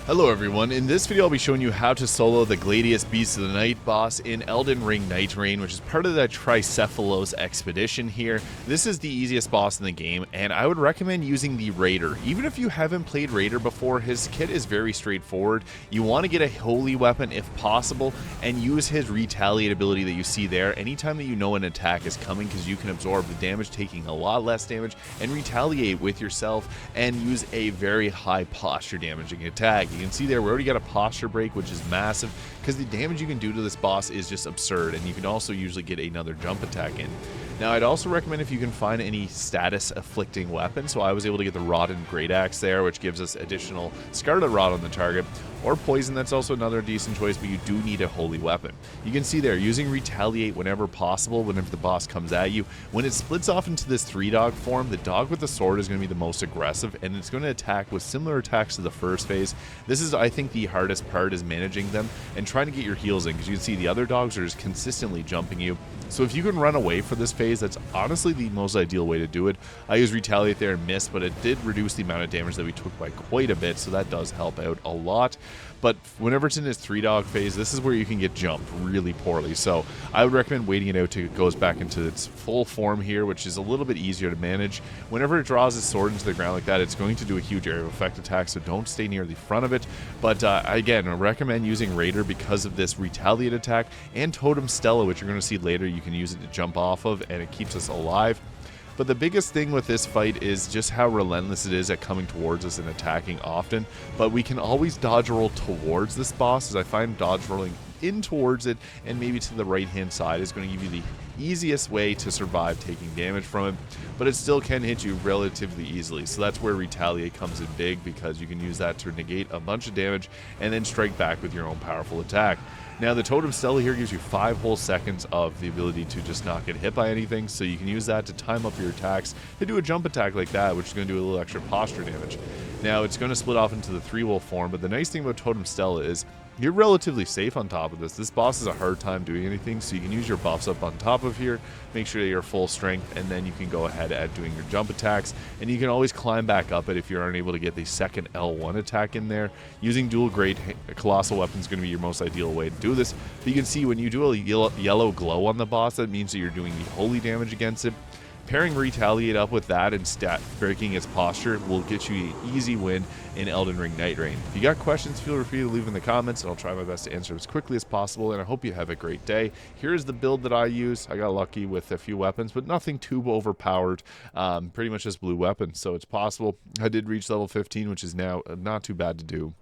Hello everyone, in this video I'll be showing you how to solo the Gladius Beast of the Night boss in Elden Ring Nightreign, which is part of the Tricephalos expedition here. This is the easiest boss in the game, and I would recommend using the Raider. Even if you haven't played Raider before, his kit is very straightforward. You want to get a holy weapon if possible, and use his retaliate ability that you see there anytime that you know an attack is coming, because you can absorb the damage, taking a lot less damage, and retaliate with yourself, and use a very high posture damaging attack. You can see there we already got a posture break, which is massive because the damage you can do to this boss is just absurd, and you can also usually get another jump attack in. Now, I'd also recommend if you can find any status afflicting weapon. So I was able to get the Rod and Great Axe there, which gives us additional Scarlet Rod on the target, or Poison. That's also another decent choice, but you do need a holy weapon. You can see there, using Retaliate whenever possible, whenever the boss comes at you. When it splits off into this 3-dog form, the dog with the sword is going to be the most aggressive, and it's going to attack with similar attacks to the first phase. This is, I think, the hardest part, is managing them and trying to get your heals in, because you can see the other dogs are just consistently jumping you. So if you can run away for this phase, that's honestly the most ideal way to do it. I used Retaliate there and missed, but it did reduce the amount of damage that we took by quite a bit, so that does help out a lot. But whenever it's in its 3-dog phase, this is where you can get jumped really poorly. So I would recommend waiting it out till it goes back into its full form here, which is a little bit easier to manage. Whenever it draws its sword into the ground like that, it's going to do a huge area of effect attack, so don't stay near the front of it. But again, I recommend using Raider because of this Retaliate attack, and Totem Stella, which you're going to see later. You can use it to jump off of, and it keeps us alive. But the biggest thing with this fight is just how relentless it is at coming towards us and attacking often. But we can always dodge roll towards this boss, as I find dodge rolling in towards it and maybe to the right hand side is going to give you the easiest way to survive taking damage from it, but it still can hit you relatively easily. So that's where Retaliate comes in big, because you can use that to negate a bunch of damage and then strike back with your own powerful attack. Now, the Totem Stella here gives you 5 whole seconds of the ability to just not get hit by anything, so you can use that to time up your attacks to do a jump attack like that, which is going to do a little extra posture damage. Now, it's going to split off into the 3-wolf form, but the nice thing about Totem Stella is you're relatively safe on top of this. This boss has a hard time doing anything, so you can use your buffs up on top of here, make sure that you're full strength, and then you can go ahead at doing your jump attacks, and you can always climb back up it if you're unable to get the second L1 attack in there. Using dual great colossal weapon is going to be your most ideal way to do this. But you can see when you do a yellow glow on the boss, that means that you're doing the holy damage against it. Pairing Retaliate up with that and breaking its posture will get you an easy win in Elden Ring Nightreign. If you got questions, feel free to leave in the comments, and I'll try my best to answer as quickly as possible, and I hope you have a great day. Here is the build that I use. I got lucky with a few weapons, but nothing too overpowered. Pretty much just blue weapons, so it's possible. I did reach level 15, which is now not too bad to do.